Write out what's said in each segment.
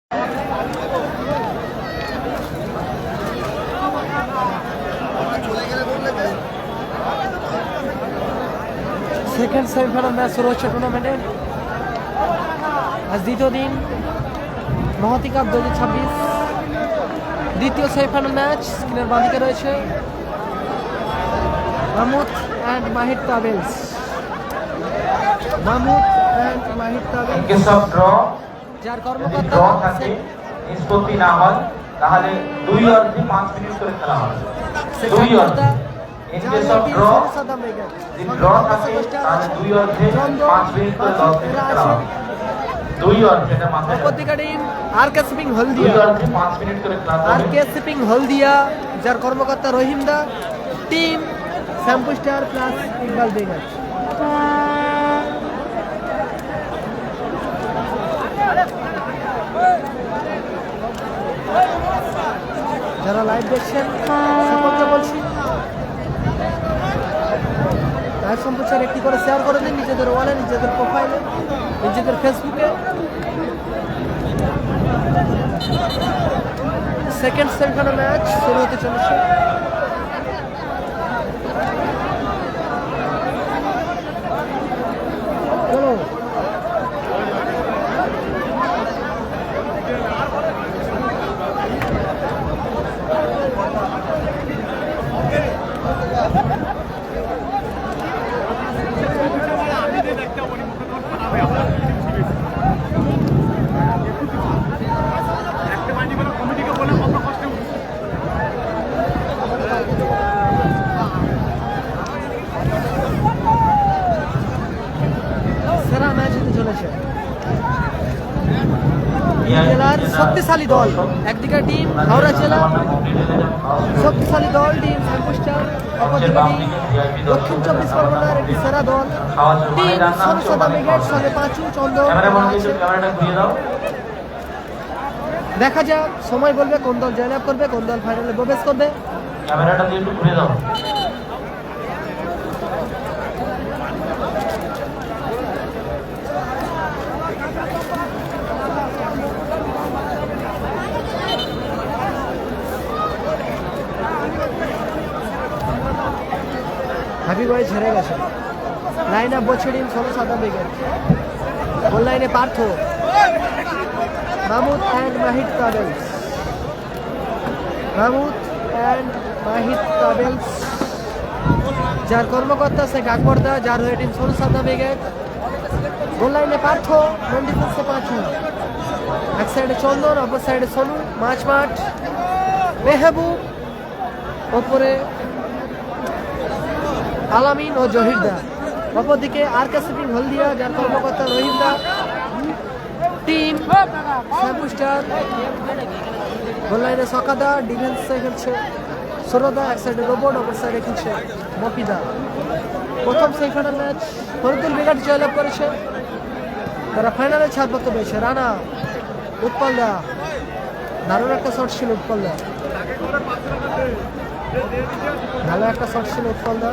Second semifinal match শুরু হচ্ছে টুর্নামেন্টে। আজ দ্বিতীয় দিন মহতী কাপ 2026 দ্বিতীয় সেমিফাইনাল ম্যাচ। স্ক্রিনের বাঁদিকে রয়েছে Mahmud and Mahid travels. Mahmud and Mahid travels যার কর্মকর্তা নিষ্পত্তি না হয় তাহলে 2 অর্ধে 5 মিনিট করে খেলা হবে। 2 অর্ধে in case of draw, if draw থাকে তাহলে 2 অর্ধে 5 মিনিট করে 10 মিনিট খেলা হবে। 2 অর্ধে এটা মাথায় রাখবেন। প্রত্যেকটা টিম আরকে শিপিং হলদিয়া 2 অর্ধে 5 মিনিট করে খেলা হবে। আরকে শিপিং হলদিয়া যার কর্মকর্তা Rahim da, team shampoo star plus Iqbal Begum. যারা লাইভ দেখছেন সকলকে বলছি লাইভ সম্প্রচার একটি করে শেয়ার করে দিন নিজেদের ওয়ালে, নিজেদের প্রোফাইলে, নিজেদের ফেসবুকে। সেকেন্ড সেমিফাইনাল ম্যাচ শুরু হতে চলেছে। চলো সেরা ম্যাচ হতে চলেছে। জেলার শক্তিশালী দল, একদিকে টিম হাওড়া জেলা শক্তিশালী দল টিম শ্যাম্পু স্টার, অপরদিকে টিম দক্ষিণ 24 পরগনার একটি সেরা দল টিম সরসাদা ব্রিগেড, সঙ্গে পাঁচু চন্দন। দেখা যাক সময় বলবে কোন দল জয়লাভ করবে, কোন দল ফাইনালে প্রবেশ করবে। ক্যামেরাটা দিয়ে একটু ঘুরে দাও। হাবিব ভাই ছেড়ে গেছে। লাইন আপ বলছে টিম সরসাদা ব্রিগেড। গোল লাইনে Partha, Mahmud and Mahid travels. Mahmud and Mahid travels যার কর্মকর্তা শেখ আকবরদা, যার হয়ে টিম সরসাদা ব্রিগেড। গোল লাইনে পার্থ, নন ডিফেন্সে পাঁচু, এক সাইডে চন্দন, অপর সাইডে সোনু, মাঠ মেহবুব, ওপরে আলামিন ও জহিরদা। অপরদিকে আরকে শিপিং হলদিয়া, যার কর্মকর্তা রহিমদা, টিম শ্যাম্পু স্টার। গোল লাইনে সকাদা, ডিফেন্সে খেলছে সরদা, এক সাইডে রোবট, অপর সাইডে খেলছে মফিদা। প্রথম সেমিফাইনাল ম্যাচ ফরিদুল ব্রিগেড জয়লাভ করেছে, তারা ফাইনালে ছাড়পত্র পেয়েছে। রানা, উৎপলদা, দারুণ একটা শট ছিল উৎপলদা, ভালো একটা শট ছিল উৎপলদা।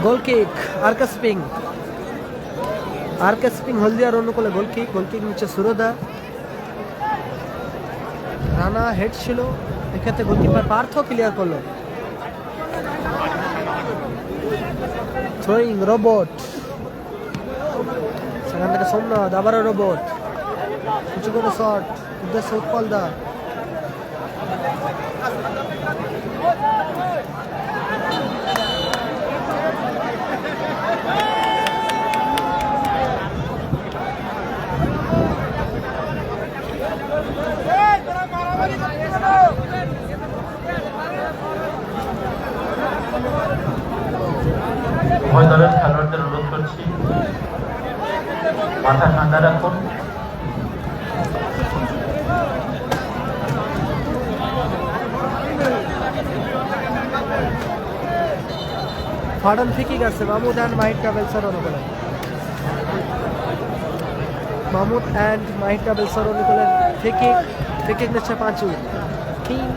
গোল কিক আরকে স্পিং হলদিয়ার অনুকূলে গোল কিক নিচ্ছে সুরদা। রানা হেড ছিল, এক্ষেত্রে গোলকিপার পার্থ ক্লিয়ার করলো। থ্রোয়িং রোবট, সেখান থেকে সোমনাথ, আবারও রোবট, কিছু করে শট, উদ্দেশ্য উৎপলদা। উভয় দলের খেলোয়াড়দের অনুরোধ করছি মাথা ঠান্ডা রাখুন। ফাডন ফিকিং আছে মাহমুদ অ্যান্ড মাহিদ ট্রাভেলসের অনুকূলে। মাহমুদ অ্যান্ড মাহিদ ট্রাভেলসের অনুকূলে ফিকিং নিচ্ছে পাঁচু। টিম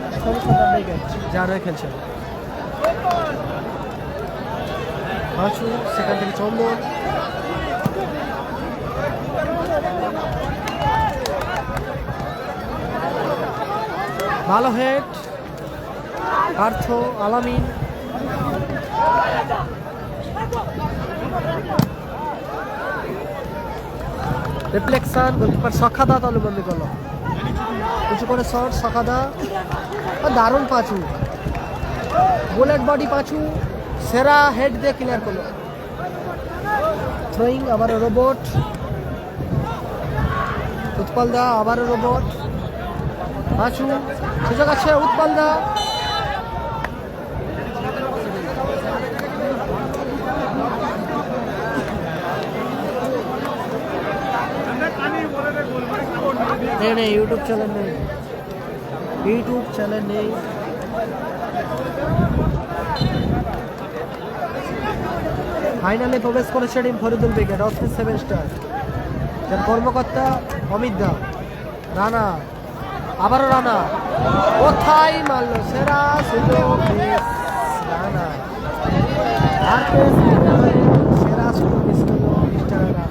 যার হয়ে খেলছে পাঁচু, সেখান থেকে চন্দন, ভালো হেড পার্থ আলামিন, রিফ্লেকশন গোলকিপার সখাদা তালুবন্দি করলো কিছু করে শট সখাদা, দারুণ পাঁচু, বুলেট বডি পাঁচু সেরা হেড দিয়ে ক্লিয়ার করলো। থ্রোয়িং আবারও রোবট, উৎপল দা আবারও রোবট, পাঁচু সুযোগ আছে উৎপল দা, नहीं यूट्यूब चैनल नहीं ফাইনালে প্রবেশ করেছে team Faridul brigade office 7 star, যার কর্মকর্তা অমিত দা। রানা আবারও রানা কোথায় মারল, সেরা সুযোগ রানা, আর সেরা সুযোগ মিস করলো মিস্টার রানা।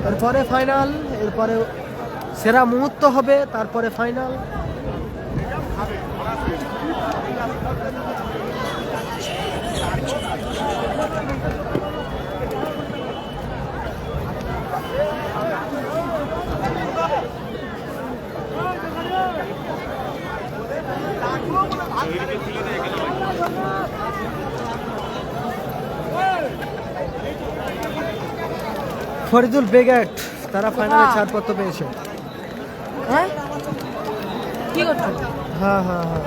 এরপরে ফাইনাল, এরপরে সেরা মুহূর্ত হবে, তারপরে ফাইনাল। ফরিদুল ব্রিগেড তারা ফাইনালে ছাড়পত্র পেয়েছে। হ্যাঁ কি করছো? হ্যাঁ হ্যাঁ হ্যাঁ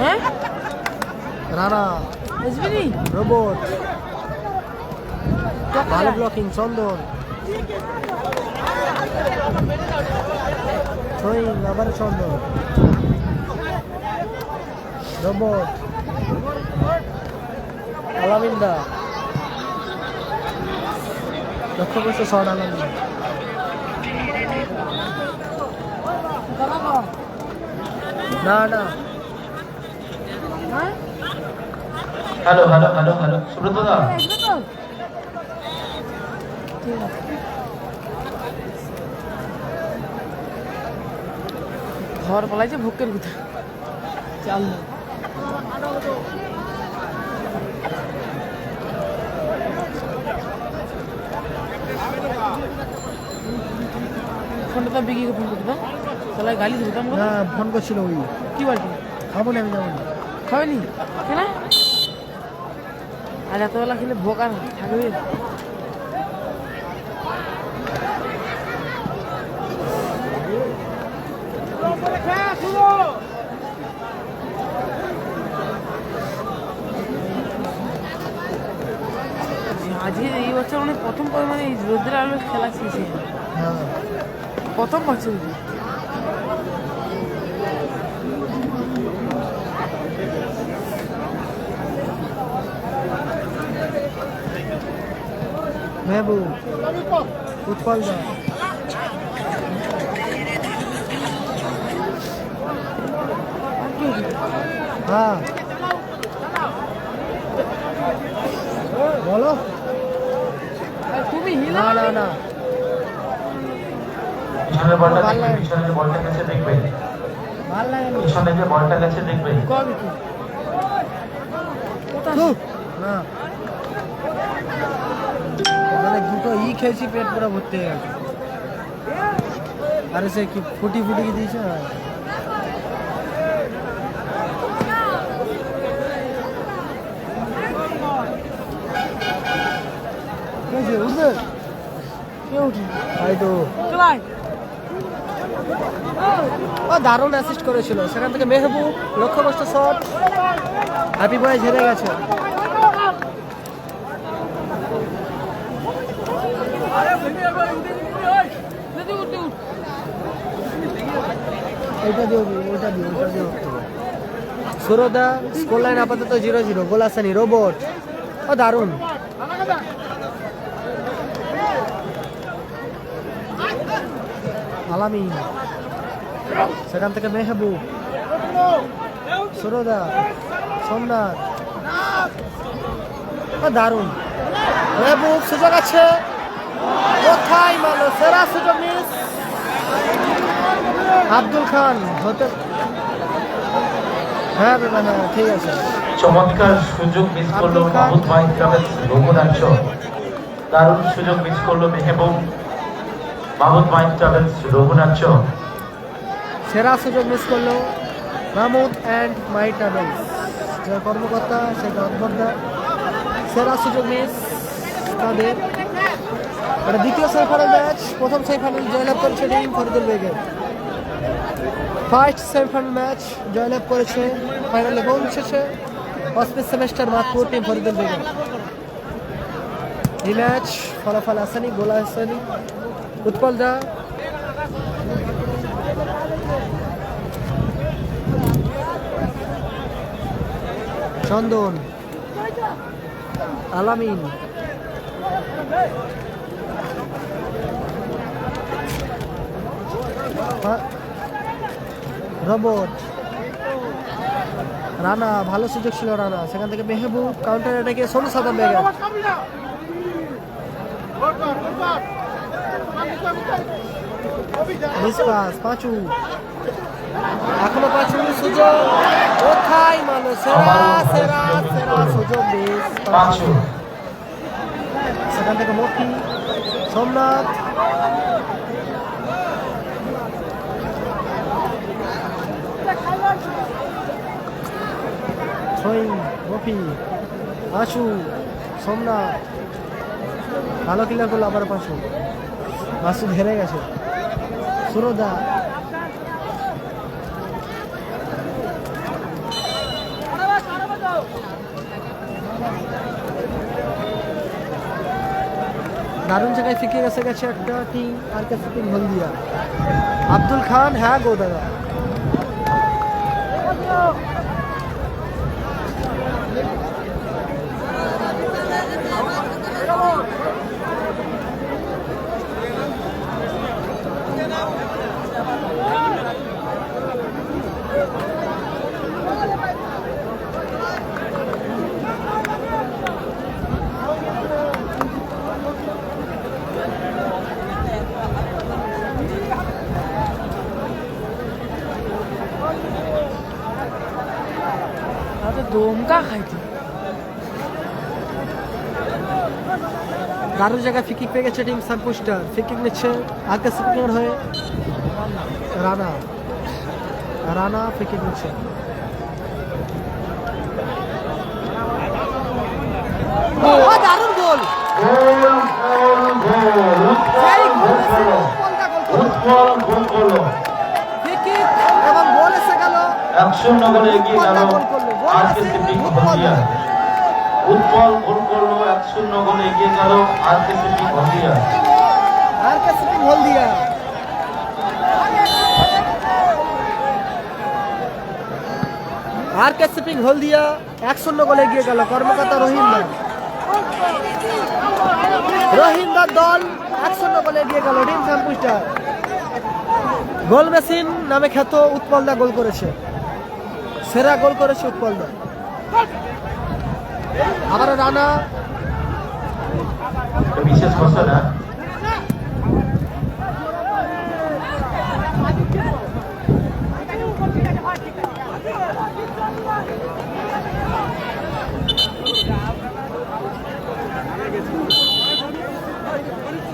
হ্যাঁ রানা বুঝবি রোবট, ভালো ব্লকিং চন্দন, থ্রোয়িং আবার চন্দন, রোবট আলামিন্দা, লক্ষ্য করছে শট আলামিন্দা, না না hello hello hello hello Subrata da, ঘর পালাইছে ভুকের কোথায় চাল না। ফোনটা তো বিকিকে ফোন করতে তাহলে গালি দিতাম না ফোন করছিল ওই কি বলছি খাবো না আমি যাবো না। খাবেনি কেন? আর এতবেলা খেলে ভোক আর থাকবে? আজকে এই বছর মানে প্রথম মানে এই রোদ্রের আলো খেলা শেষে হ্যাঁ প্রথম বছর মেহবুব উৎপল দা হ্যাঁ বলো তুমি না না না পিছনের বলটা দেখবে, পিছনের বলটা গেছে দেখবে, ভাল লাগে না পিছনে যে বলটা গেছে দেখবে। কবে কি না ওখানে দুটো খেয়েছি পেট পুরো ভর্তি হয়ে গেছে। আরে সে কি ফুটি কি দিয়েছে উঠবে কে উঠি তাই তো চলাই ও দারুণ অ্যাসিস্ট করেছিল, সেখান থেকে মেহবুব লক্ষ্যবস্তু শট হ্যাপি বয়েজ হেরে গেছে। ওইটা দিও, ওইটা দিও, ওইটা দিও। সুরদা স্কোর লাইন আপাতত 0-0। গোল আসেনি। রোবট, ও দারুণ। আলামিন, সেখান থেকে মেহবুব, সুরদা, সোমনাথ, দারুণ। মেহবুব, সুযোগ আছে, কোথায় মারলো, সেরা সুযোগ মিস। আব্দুল খান হতে, হ্যাঁ বেটা, হ্যাঁ ঠিক আছে। চমৎকার সুযোগ মিস করলো মাহমুদ মাহিদ ট্রাভেলস রঘুনাথ। দারুণ সুযোগ মিস করলো মেহবুব। মাহমুদ মাহিদ ট্রাভেলস রঘুনাথ। সেরা সুযোগ মিস করলো মাহমুদ অ্যান্ড মাই ট্রাভেলস, যে কর্মকর্তা সেটা অধ্যক্ষা। সেরা সুযোগ মিস তাদের। এটা দ্বিতীয় সেমিফাইনাল ম্যাচ। প্রথম সেমিফাইনাল জয়লাভ করেছে টিম ফরিদুল বেগের। ফার্স্ট সেমিফাইনাল ম্যাচ জয়লাভ করেছে, ফাইনালে পৌঁছেছে অস্পিস সেমেস্টার মাতপুর টিম ফরিদুল বেগের। এই ম্যাচ ফলাফল আসেনি, গোল আসেনি। উৎপল দা, চন্দন, আলামিন, রোবট, রানা, ভালো সুযোগ ছিল রানা, সেখান থেকে মেহবুব, কাউন্টার অ্যাটাকে সোনু সাদাম বেগের। মিসপাস, পাঁচু, এখনো পাঁচু, সুযোগ কোথায় মারলো, সেরা সেরা সেরা সুযোগ মিস। সেখান থেকে মফি, সোমনাথ, মফি, পাঁচু, সোমনাথ, ভালো ক্লিয়ার করলো আবার পাঁচু। মাসুদ হেরে গেছে। সুরদা, দারুণ জায়গায় ফিকে গেছে একটা টিম আর কে ফিকিং হলদিয়া। আব্দুল খান, হ্যাঁ গো দাদা। দমকা খাইছে। দারুণ জায়গায় ফিকিং পেয়ে গেছে টিম সানপুস্টার। ফিকিং নিচ্ছে আগে স্পিকার হয়ে রানা, রানা ফিকিং নিচ্ছে। দারুণ গোল, এবং গোল এসে গেল। 1-0 গোলে এগিয়ে গেল আরকেসিপি হলদিয়া। উৎপল গোল করলো, 1-0 গোলে এগিয়ে গেল আরকেসিপি হলদিয়া। আরকেসিপি হলদিয়া। আরকেসিপি হলদিয়া 1-0 গোলে এগিয়ে গেল। কর্মকর্তা রহিমদা, রহিমদার দল 1-0 গোলে এগিয়ে গেল টিম সানপুস্টার। গোল মেশিন নামে খ্যাত উৎপলদা গোল করেছে, সেরা গোল করেছে উৎপলদা। আবার রানা, বিশেষ ঘোষণা,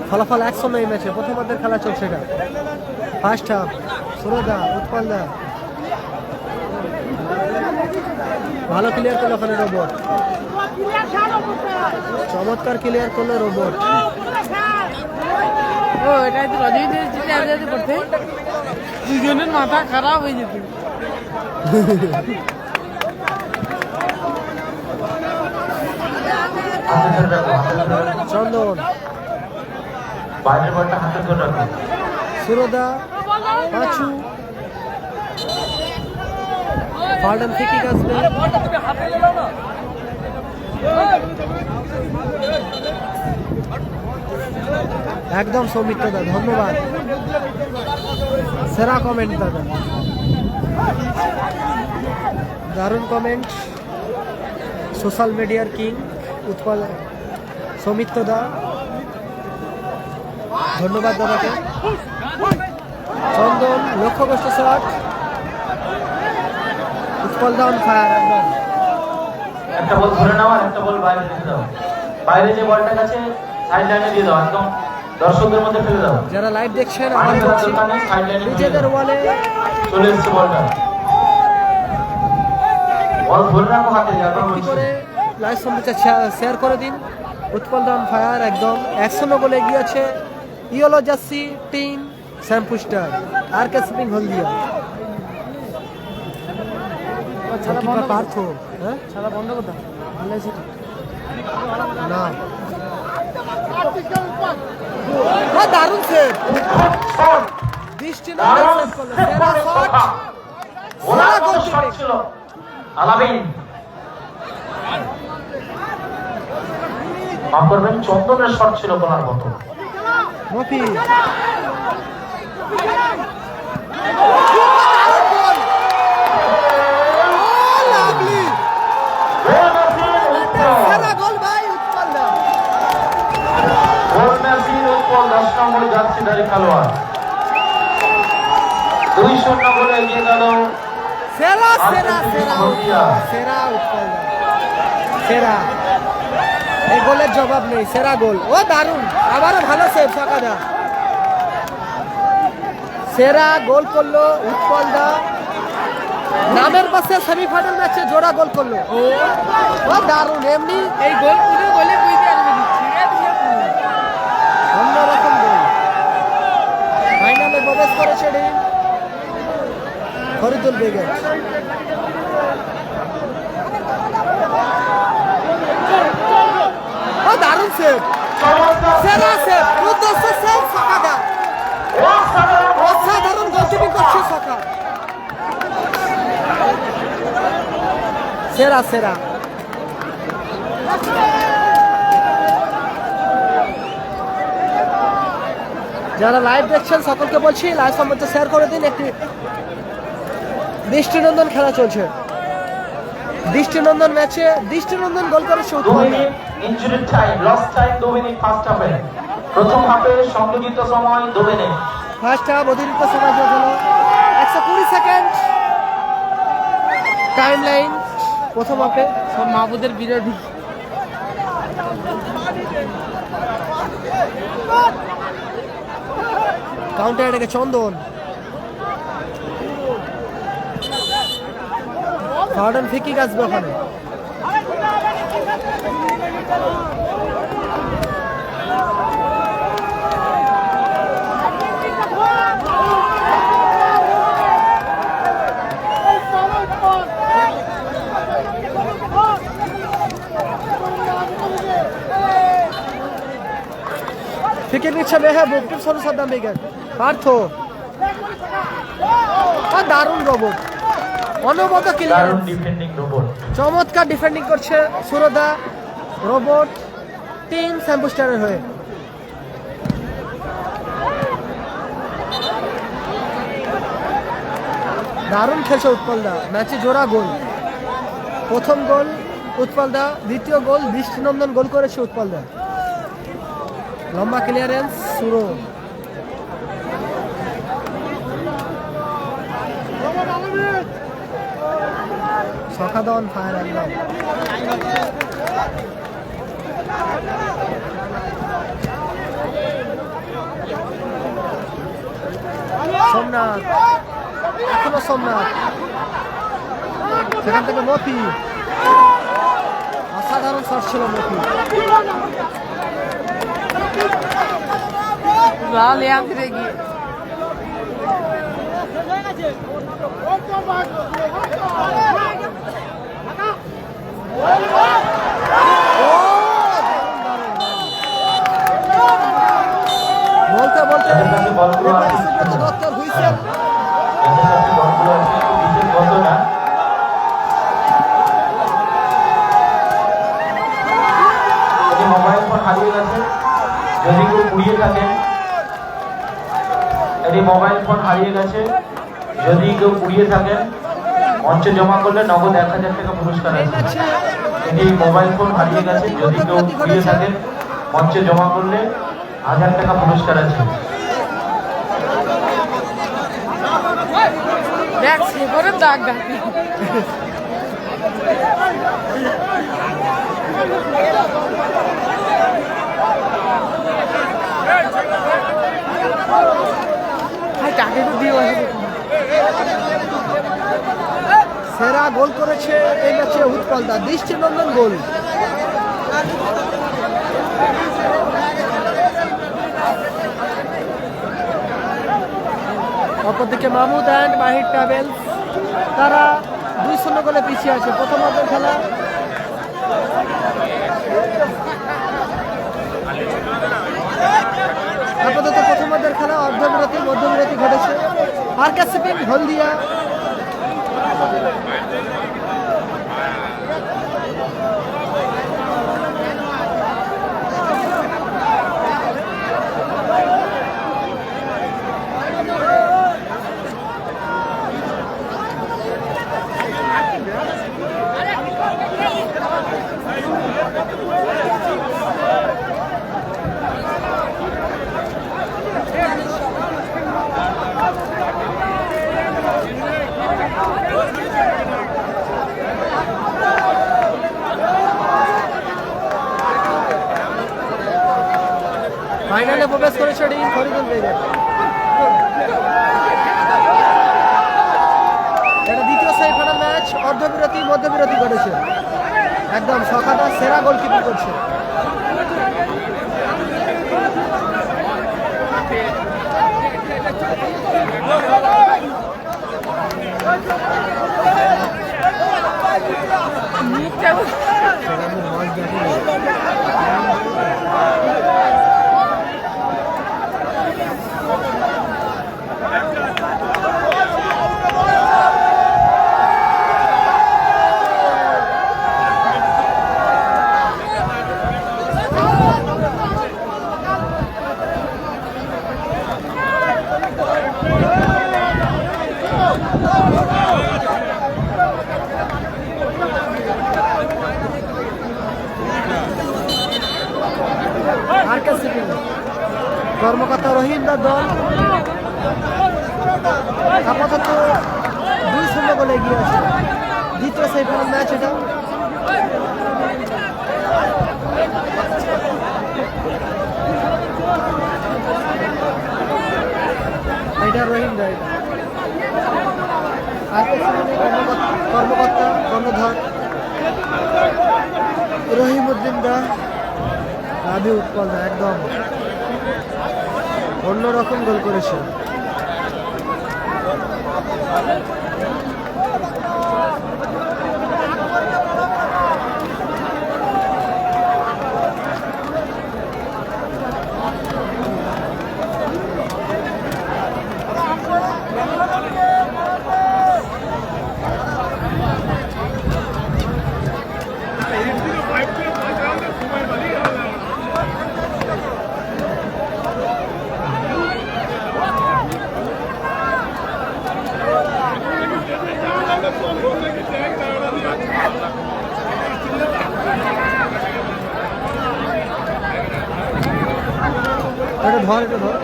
ফলাফল 1-0 এই ম্যাচে। প্রথমার্ধের খেলা চলছে এটা। ফার্স্ট হাফ, সুরদা, উৎপলদা, ভালো ক্লিয়ার করলো ওখানে রোবট, চমৎকার ক্লিয়ার করলো রোবট। ও এটা তো রাজনীতি করতে দুজনের মাথা খারাপ হয়ে যেত। ধরে রাখো, হাতে ধরে রাখো। চন্দন, বাইরের বলটা হাতে ধরে রাখো। সুরদা, পাঁচু, ফার্ডন থেকে আসবে। একদম সৌমিত্র দা, ধন্যবাদ, সেরা কমেন্ট দাদা, দারুণ কমেন্ট। সোশ্যাল মিডিয়ার কিং উৎপল সৌমিত্র দা, ধন্যবাদ দাদাকে। চন্দন লক্ষ্যগ্রস্ত shot, Utpal da on fire. একদম একটা বল ধরে নাও আর একটা বল বাইরে রেখে দাও। বাইরে যে বলটা আছে সাইড লাইনে দিয়ে দাও, একদম দর্শকদের মধ্যে ফেলে দাও। যারা লাইভ দেখছেন পানি আমার ফেলার বলছি, দরকার নেই, সাইড লাইনে নিজেদের ওয়ালে চলে এসছে বলটা। বল ধরে রাখো হাতে, যাতে কি করে লাইভ সম্প্রচার শেয়ার করে দিন। উৎপল দা অন ফায়ার, একদম 100 গোলে এগিয়ে আছে yellow jersey team shampoo star R K shipping Haldia. Goalkeeper Partha, হ্যাঁ ছাড়া বন্ধ করতে ভালো আছে না, দারুণ সেভ, দৃষ্টি না সেভ করলো, সেরা শট, সেরা গোলকিপিং। ছিল আলামিন, মাফ করবেন, চন্দনের শট ছিল বলার মতো। মফি সেরা গোল ভাই উৎপল দা। গোল মেসি উৎপল 10 নম্বরে জার্সিধারী খেলোয়াড় 2-0 গোলে এগিয়ে গেল। সেরা সেরা সেরা সেরা উৎপল দা, সেরা, এই গোলের জবাব নেই, সেরা গোল। ও দারুণ, আবারও ভালো সেভ সাকাদা, সেরা গোল করলো উৎপল দা। নামের পাশে সেমিফাইনাল ম্যাচে জোড়া গোল করলো, ও দারুণ। এমনি এই গোল পুরো গোলে বুঝতে পারবে ঠিক আছে অন্যরকম গোল, ফাইনালে প্রবেশ করেছে টিম ফরিদুল বেগম। ও দারুণ সেভ, সেরা সেভ, উদ্দেশ্য সেভ সাকাদা, অসাধারণ গোলকিপিং করছে সাকা, সেরা সেরা। যারা লাইভ দেখছেন সকলকে বলছি লাইভ সম্বন্ধে শেয়ার করে দিন। একটি দৃষ্টিনন্দন খেলা চলছে, দৃষ্টিনন্দন ম্যাচে দৃষ্টিনন্দন গোল করেছে 2 Utpal da. Minute injury time, loss time 2 minute first হাফে। প্রথম হাফে সংযোজিত সময় 2 মিনিট। ফার্স্ট হাফ অতিরিক্ত সময় যোগ হলো 120 সেকেন্ড। টাইম লাইন প্রথম হাফে সব মাহবুদের বিরোধী কাউন্টার এটাকে চন্দন, গার্ডেন ফিকি আসবে ওখানে। ফিকে নিচ্ছে মেহবুব, খুব সরু সাদ্দাম বেগেন, পার্থ, দারুণ রোবট, অনবদ্য দারুণ ক্লিয়ারেন্স, ডিফেন্ডিং রোবট। চমৎকার ডিফেন্ডিং করছে সুরদা রোবট টিম শ্যাম্পু স্টারের হয়ে। দারুণ খেলছে উৎপল দা, ম্যাচে জোড়া গোল, প্রথম গোল উৎপল দা, দ্বিতীয় গোল দৃষ্টিনন্দন গোল করেছে উৎপল দা। লম্বা ক্লিয়ারেন্স সুরো, সখাদন ফায়ার একদম। সোমনাথ, এখনো সোমনাথ, সেখান থেকে মফি, অসাধারণ শট ছিল মফি। লাল এক রেগে যদি কেউ কুড়িয়ে থাকেন, এটি মোবাইল ফোন হারিয়ে গেছে, যদি কেউ কুড়িয়ে থাকেন মঞ্চে জমা করলে নগদ 1000 টাকা পুরস্কার এই আছে। ম্যাচে এটি মোবাইল ফোন হারিয়ে গেছে, যদি কেউ কুড়িয়ে থাকেন মঞ্চে জমা করলে 1000 টাকা পুরস্কার আছে। দেখ সে করে দাগ ডাকি টাকে তো দিয়ে আসবে। সেরা গোল করেছে এই ম্যাচে উৎপলদা, দৃষ্টিনন্দন গোল। অপরদিকে মাহমুদ অ্যান্ড মাহির ট্রাভেলস, তারা 2-0 গোলে পিছিয়ে আছে প্রথম অর্ধের খেলা। আপাতত প্রথম অর্ধের খেলা অর্ধবিরতি মধ্যবিরতি ঘটেছে। আরকেএস শিপিং হলদিয়া ফাইনালে প্রবেশ করেছে টিম ফরিদুল বেগম। এটা দ্বিতীয় সেমিফাইনাল ম্যাচ, অর্ধবিরতি মধ্যবিরতি ঘটেছে। একদম সকাদা সেরা গোলকিপিং করছে। আরকেএস শিপিং কর্মকর্তা রহিমদার দল আপাতত 2-0 গোলে এগিয়ে আছে। দ্বিতীয় সেমিফাইনাল ম্যাচ এটা। এটা রহিমদা, এটা আরকেএস শিপিং কর্মকর্তা কর্ণধার রহিমউদ্দিন দা, রাবি উৎপল দা একদম অন্যরকম গোল করেছে। এটা ধর, এটা ধর।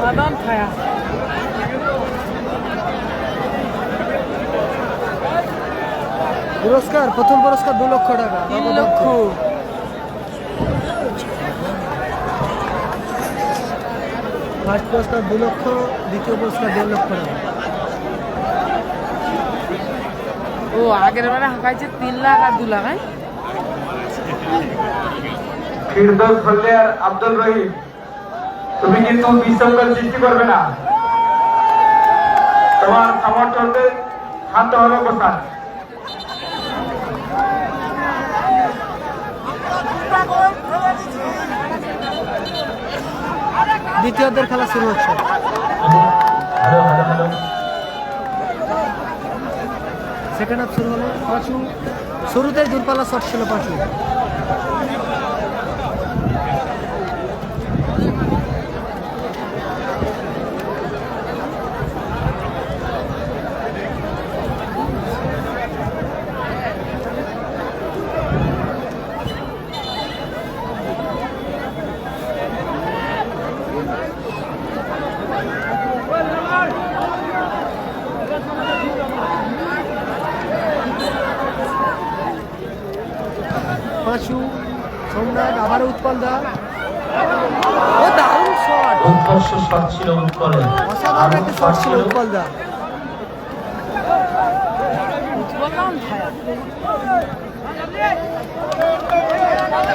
বাদাম খায়া পুরস্কার, প্রথম পুরস্কার 2 লক্ষ টাকা। 3 লক্ষ। ফার্স্ট পুরস্কার 2 লক্ষ, দ্বিতীয় পুরস্কার 1.5 লক্ষ টাকা। ও আগের বারে হাঁকাইছে 3 লাখ আর 2 লাখ। ফিরদৌস হলদিয়ার আব্দুল রহিম, তুমি কিন্তু বিশৃঙ্খল সৃষ্টি করবে না, তোমার সমর্থকদের শান্তভাবে বসান। দ্বিতীয়দের খেলা শুরু হচ্ছে। সেকেন্ড হাফ শুরু হলো। পাঁচু শুরুতেই দূরপাল্লা শট ছিল পাঁচু। পাঁচু সম্রাট আবারও উৎপল দা। ও দারুণ শট, উৎকর্ষ শট ছিল উৎকলের, অসাধারণ একটা শট ছিল উৎপল দা।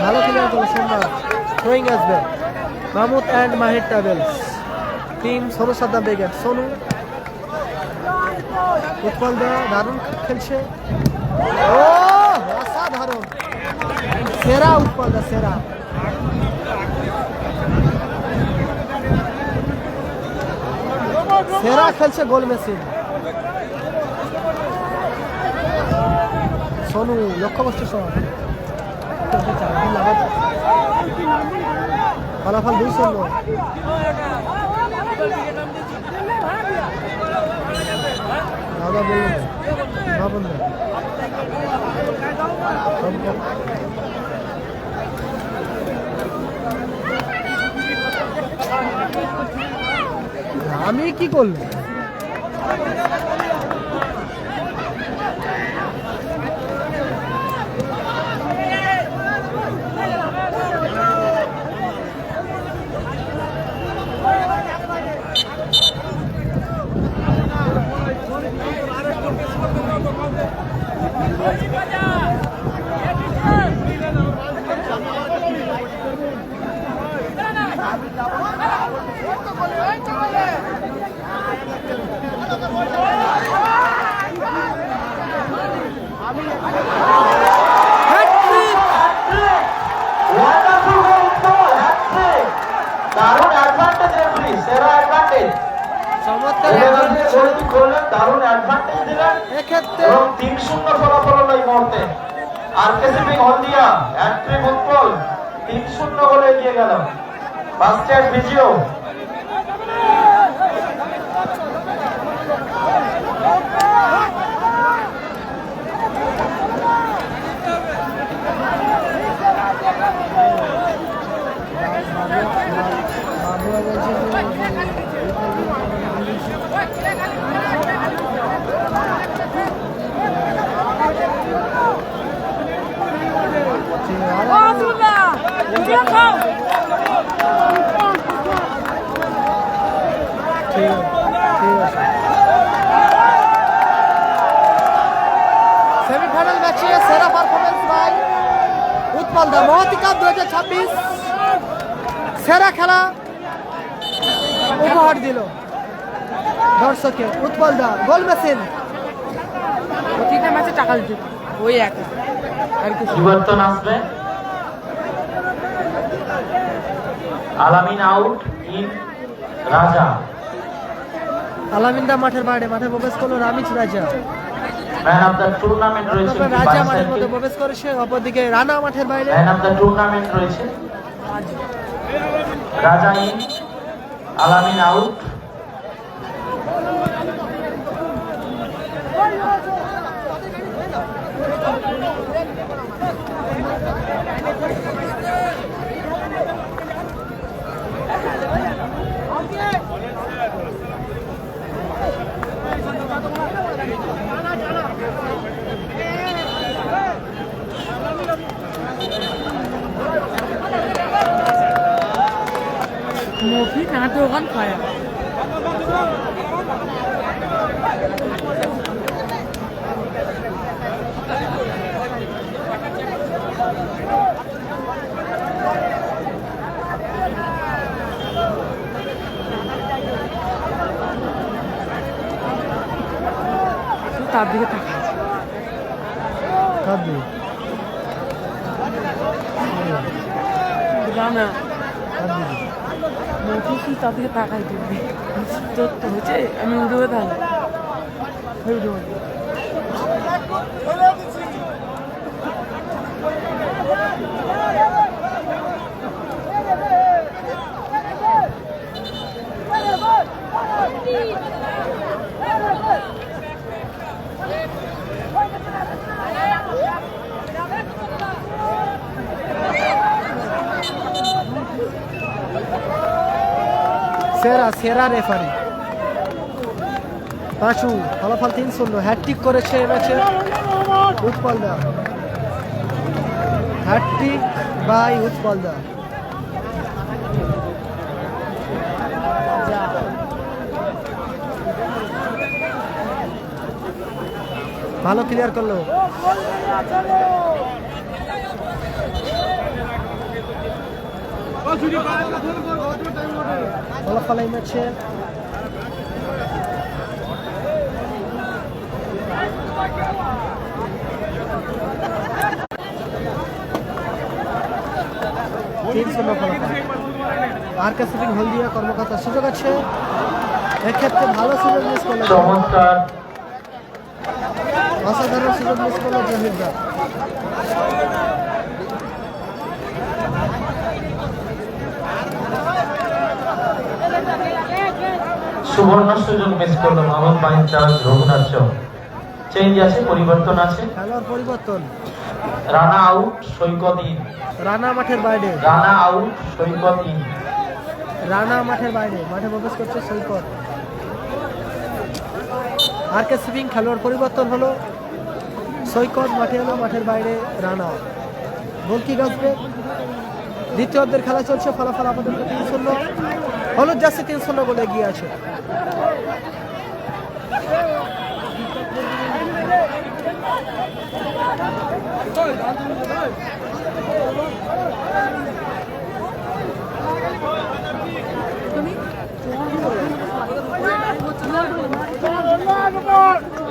ভালো ক্লিয়ার করলো সম্রাট। থ্রোয়িং আসবে Mahmud and Mahir travels team Sonu Saddam brigade. Sonu Utpal da দারুণ খেলছে। ও অসাধারণ, সেরা উৎপল দা, সেরা। সেরা খেলছে গোল মেশিন। সোনু লক্ষ্যবস্তু শট, ফলাফল 2-0। দাদা বললেন না বললেন আমি কি করলাম? দারুণ অ্যাডভান্টেজ রেফারি, সেরা অ্যাডভান্টেজ। চমৎকার গোলটি করলেন, দারুণ অ্যাডভান্টেজ দিলেন এক্ষেত্রে। এবং 3-0 ফলাফল হলো এই মুহূর্তে। আরকেসিপি হলদিয়া হ্যাট্রিক উৎপল 3-0 গোলে এগিয়ে গেল। ফার্স্ট এড ভিজিও সেমিফাইনাল ম্যাচে সেরা পারফরমেন্স বাই উৎপল দা। মহতী কাপ 2026 সেরা খেলা উপহার দিল দর্শকে উৎপল দা। গোল মেশিন প্রতিটা ম্যাচে টাকা দিতে ওই একা আর কিছু। পরিবর্তন আসবে। আলামিন আউট, ইন রাজা। আলামিন দা মাঠের বাইরে, মাঠে প্রবেশ করলো রামিজ রাজা। ম্যান অফ দ্য টুর্নামেন্ট রয়েছে রাজা মাঠের মধ্যে প্রবেশ করেছে, অপরদিকে রানা মাঠের বাইরে। ম্যান অফ দ্য টুর্নামেন্ট রয়েছে রাজা, ইন আলামিন আউট। মুভি নাটক ওখান খায়া তার দিকে তাকা না মুভি তার দিকে তাকাই দিবি তোর তো হচ্ছে আমি উঠে থাকবো সেরা রেফারি পাঁচু, ফলাফল 3-0। হ্যাটট্রিক করেছে এই ম্যাচে উৎপল দা, হ্যাটট্রিক বাই উৎপল দা। ভালো ক্লিয়ার করলো। ফলাফল এই ম্যাচে আরকে শুটিং হলদিয়া কর্মকর্তা সুযোগ আছে, এক্ষেত্রে ভালো সুযোগ মিস করলো, চমৎকার অসাধারণ সুযোগ মিস করলো জহিরদা। সুবর্ণ সুযোগ মিস করলো মোহাম্মদ মাহিন চাঁদ রঘুনাথ চক। চেঞ্জ আছে, পরিবর্তন আছে, খেলোয়াড় পরিবর্তন। Rana out, Saikat in. Rana মাঠের বাইরে, Rana out, Saikat in. Rana মাঠের বাইরে, মাঠে প্রবেশ করছে সৈকত। আরকে সুইং খেলোয়াড় পরিবর্তন হলো, সৈকত মাঠে এলো, মাঠের বাইরে রানা। গোল কি আসবে? দ্বিতীয় অর্ধের খেলা চলছে, ফলাফল আপাতত 3-0। হলুদ জার্সি 3-0 বলে এগিয়ে আছে।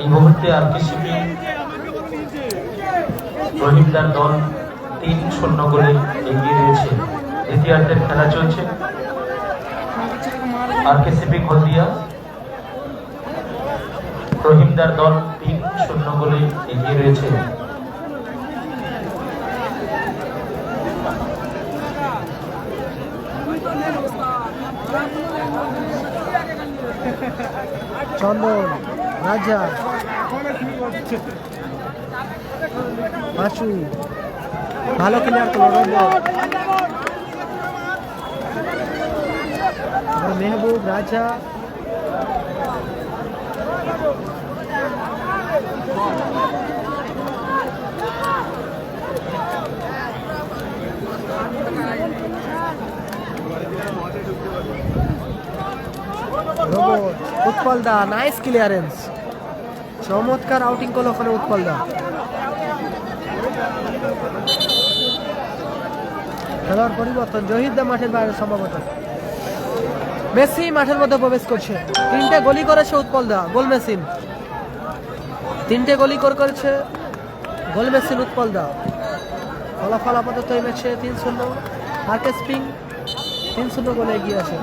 এই মুহূর্তে আরকে শিপিং রহিমদার দল 3-0 গোলে এগিয়ে রয়েছে। দ্বিতীয়ার্ধের খেলা চলছে। আরকে শিপিং হলদিয়া রহিমদার দল 3-0 গোলে এগিয়ে রয়েছে। চন্দন, রাজা, পাঁচু, ভালো ক্লিয়ার করলো মেহবুব, রাজা, রোবট, উৎপল দা, নাইস ক্লিয়ারেন্স, চমৎকার আউটিং করলো ওখানে উৎপল দা। খেলোয়াড় পরিবর্তন, জহির দা মাঠের বাইরে সম্ভবত। মেসি মাঠের মধ্যে প্রবেশ করছে। 3টে গোলি করেছে উৎপল দা, গোল মেশিন। 3টে গোলি করেছে, গোল মেশিন উৎপল দা। ফলাফল আপাতত এই ম্যাচে 3-0। আরকে স্পিং 3-0 গোলে এগিয়ে আছে।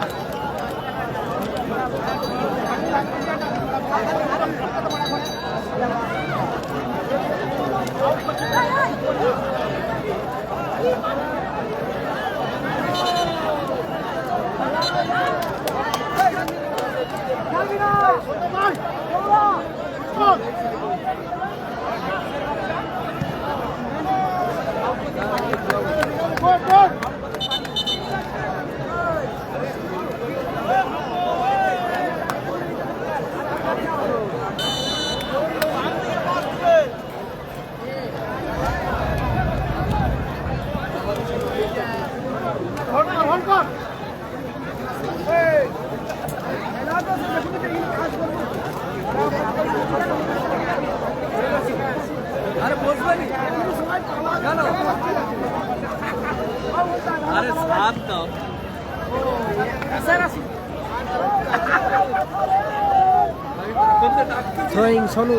থ্রোয়িং সোনু,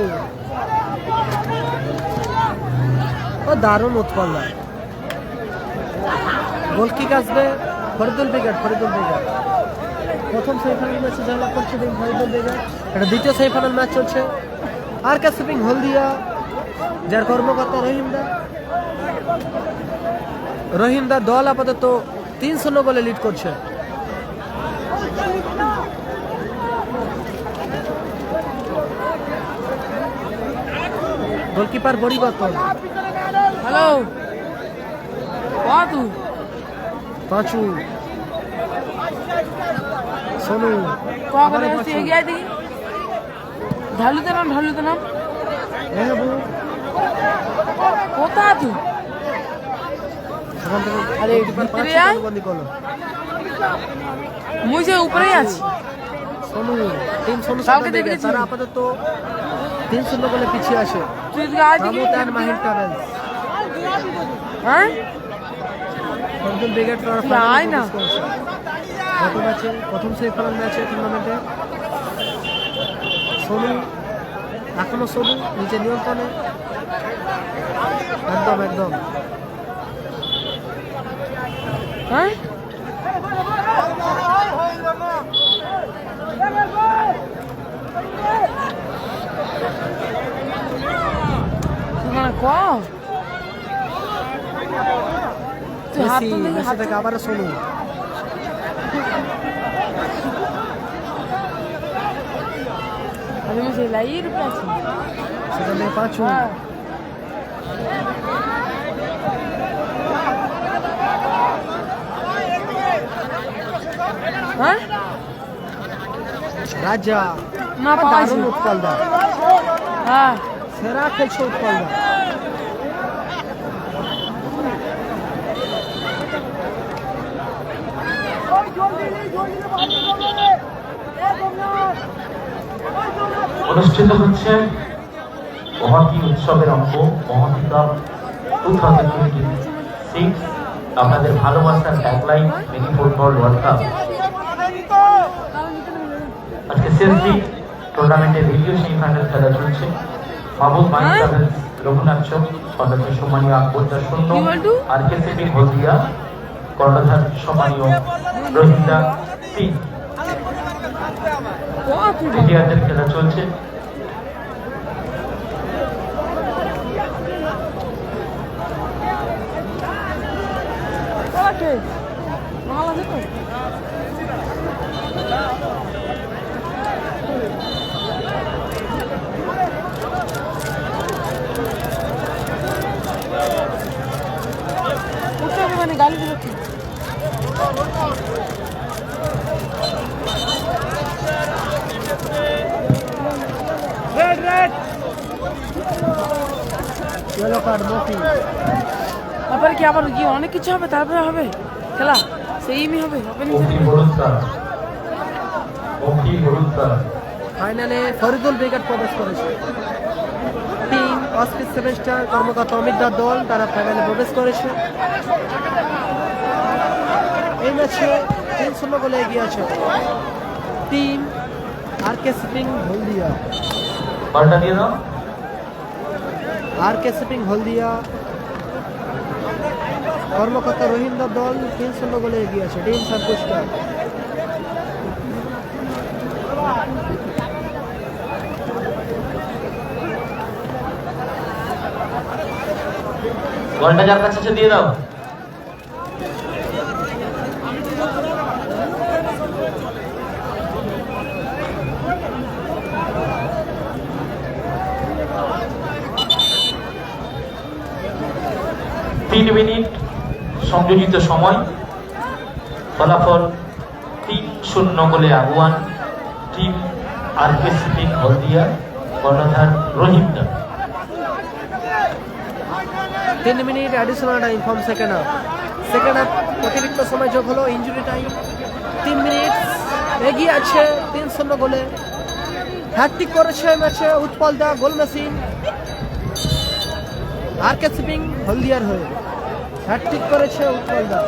ও দারুণ উৎপল দা। গোল কিক আসবে ফরিদুল বেগার। প্রথম সেমিফাইনাল ম্যাচে জয়লাভ করছে ফরিদুল বেগার। এটা দ্বিতীয় সেমিফাইনাল ম্যাচ চলছে। আরকে শিপিং হলদিয়া যার কর্মকর্তা রহিম দা দল আপাতত 3-0 গোলে লিড করছে। গোলকিপার পরিবর্তন। হ্যালো কত পাঁচু সোনু কখন এসে এগিয়ে আয় দেখি ঢালুতে নাম মেহবু কোথা তুই সেখান থেকে আরে গোলকিপার ভিতরে পাঁচু আয়। গোলবন্দি করলো। মুই যে উপরেই আছি সোনু টিম সোনু কাউকে সাদা দেখেছি? তারা আপাতত 3-0 গোলে পিছিয়ে আসে। তুই এদিকে আয় দেখি মাহমুদ অ্যান্ড মাহিন ট্রাভেলস হ্যাঁ ফরদুল ব্রিগেড তারা তুই ফাইনালে আয় না। প্রবেশ করেছে। গত ম্যাচে প্রথম সেমিফাইনাল ম্যাচে টুর্নামেন্টে সোনু এখনো সোনু নিজের নিয়ন্ত্রণে একদম হ্যাঁ তুই মানে ক তুই হাত মেসি তুল দেখি মেসি হাত থেকে আবার সোনু আমি সেই লাইয়ের উপরে আছি সেখানে পাঁচু হ্যাঁ হ্যাঁ রাজা না পাওয়াইছি দারুণ উৎপল দা হ্যাঁ সেরা খেলছে উৎপল দা অনুষ্ঠিত হচ্ছে মহাতি উৎসবের অঙ্ক মহাতি কাপ 2026 আপনাদের ভালোবাসার tagline mini football world cup. আজকে শেষ দিন টুর্নামেন্টের ভিডিও সেমিফাইনাল খেলা চলছে। মাহবুব মাহিন ট্রাভেলস রঘুনাথ চক সদস্য সম্মানীয় আকবর 0 আর কেসিপি হলদিয়া কর্ণধার সম্মানীয় রোহিঙ্গা 3 তৃতীয়ার্ধের খেলা চলছে। মাল আছে তো মানে গালি দিল কি ইয়েলো কার্ড মফি তারপরে কি আবার কি অনেক কিছু হবে তারপরে হবে খেলা সেইমই হবে ওপেনিং ফাইনালে ফরিদুল ব্রিগেড প্রবেশ করেছে। টিম অস্ট্রিচ 7 স্টার কর্মকর্তা অমিত দার দল তারা ফাইনালে প্রবেশ করেছে। এই ম্যাচে 3-0 গোলে এগিয়ে আছে টিম আরকে শিপিং হলদিয়া। বলটা দিয়ে দাও। আরকে শিপিং হলদিয়া কর্মকর্তা রহিম দার দল 3-0 গোলে এগিয়ে আছে টিম সার্কুস্টার। বলটা যার কাছে আছে দিয়ে দাও। তিন মিনিট সংযোজিত সময়, ফলাফল 3-0 গোলে আগুয়ান টিম আরকে শিপিং হলদিয়া কর্ণধার রহিম দা। 3 minute additional time from second half অতিরিক্ত সময় যোগ হলো ইঞ্জুরি টাইম। 3 মিনিট এগিয়ে আছে 3-0 গোলে। হ্যাটট্রিক করেছে ম্যাচে উৎপল দা গোল মেশিন আরকে শিপিং হলদিয়ার হয়ে হ্যাটট্রিক করেছে উৎপল দা।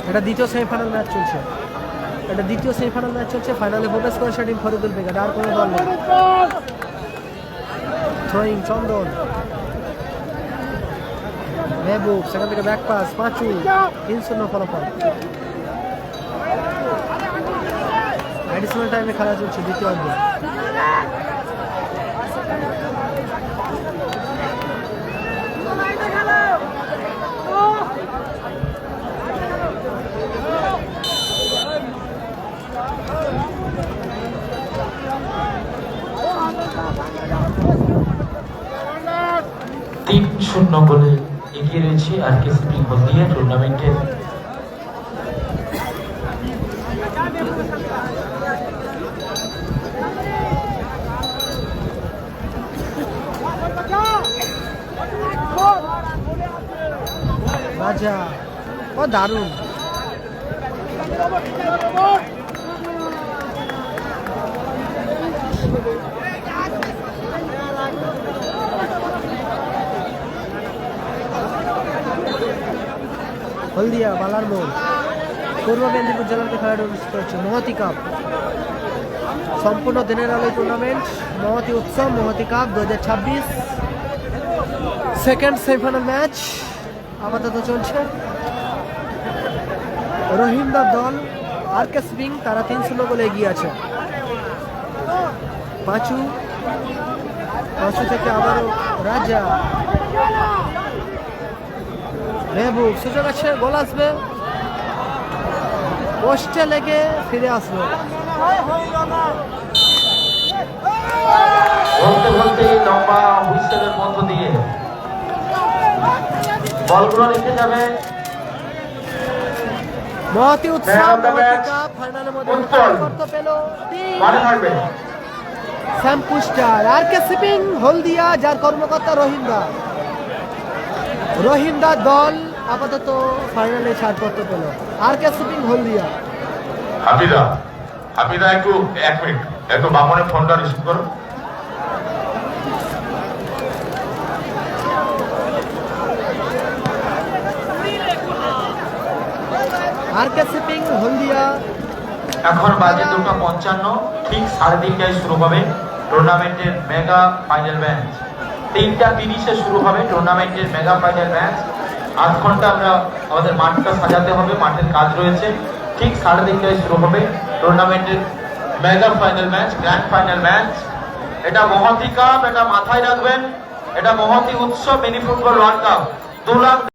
এটা দ্বিতীয় সেমিফাইনাল ম্যাচ চলছে। এটা দ্বিতীয় সেমিফাইনাল ম্যাচ চলছে। ফাইনালে প্রবেশ করেছে টিম ফরিদুল বেগা। আর কোনো দল নেই। থ্রোয়িং চন্দন, মেহবুব, সেখান থেকে ব্যাক পাস, পাঁচু, 3-0 ফলাফল। অ্যাডিশনাল টাইমে খেলা চলছে দ্বিতীয় অর্ধে। তিন 0 গোলে এগিয়ে রয়েছে আরকেসিপি হলদিয়া টুর্নামেন্টের রাজা। ও দারুণ। হলদিয়া বালার মোড় পূর্ব মেদিনীপুর জেলাতে খেলাটি অনুষ্ঠিত হচ্ছে। মহতি কাপ সম্পূর্ণ দিনের আলোয় টুর্নামেন্ট। মহতি উৎসব, মহতি কাপ 2026 সেকেন্ড সেমিফাইনাল ম্যাচ আপাতত চলছে। রহিমদার দল আরকে স্পিং, তারা 3-0 গোলে এগিয়ে আছে। পাঁচু থেকে আবারও রাজা, মেহবুব, সুযোগ আছে, গোল আসবে, পোস্টে লেগে ফিরে আসবে। বলতে বলতে লম্বা হুইসেলের মধ্য দিয়ে বলগুলো রেখে যাবে মহতি উৎসব, মহতি কাপ ফাইনালের মধ্যে করতে পেল স্যাম পুস্টার। আরকে শিপিং হলদিয়া, যার কর্মকর্তা রহিমদার দল আপাতত ফাইনালে ছাড় করতে পেল। আরকে শিপিং হলদিয়া। হাফিদা একটু 1 মিনিট, একটু মামনের ফোনটা রিসিভ করো। আরকে শিপিং হলদিয়া। এখন বাজে 2:55, ঠিক 3:30টায় শুরু হবে টুর্নামেন্টের মেগা ফাইনাল ম্যাচ। 3:30-এ শুরু হবে টুর্নামেন্টের মেগা ফাইনাল ম্যাচ। 8 ঘন্টা আমরা আমাদের মাঠটা সাজাতে হবে, মাঠের কাজ রয়েছে। ঠিক 3:30টায় শুরু হবে টুর্নামেন্টের mega final match, grand final match. এটা মহতি কাপ, এটা মাথায় রাখবেন। এটা মহতি উৎসব, mini football world cup. 2 lakh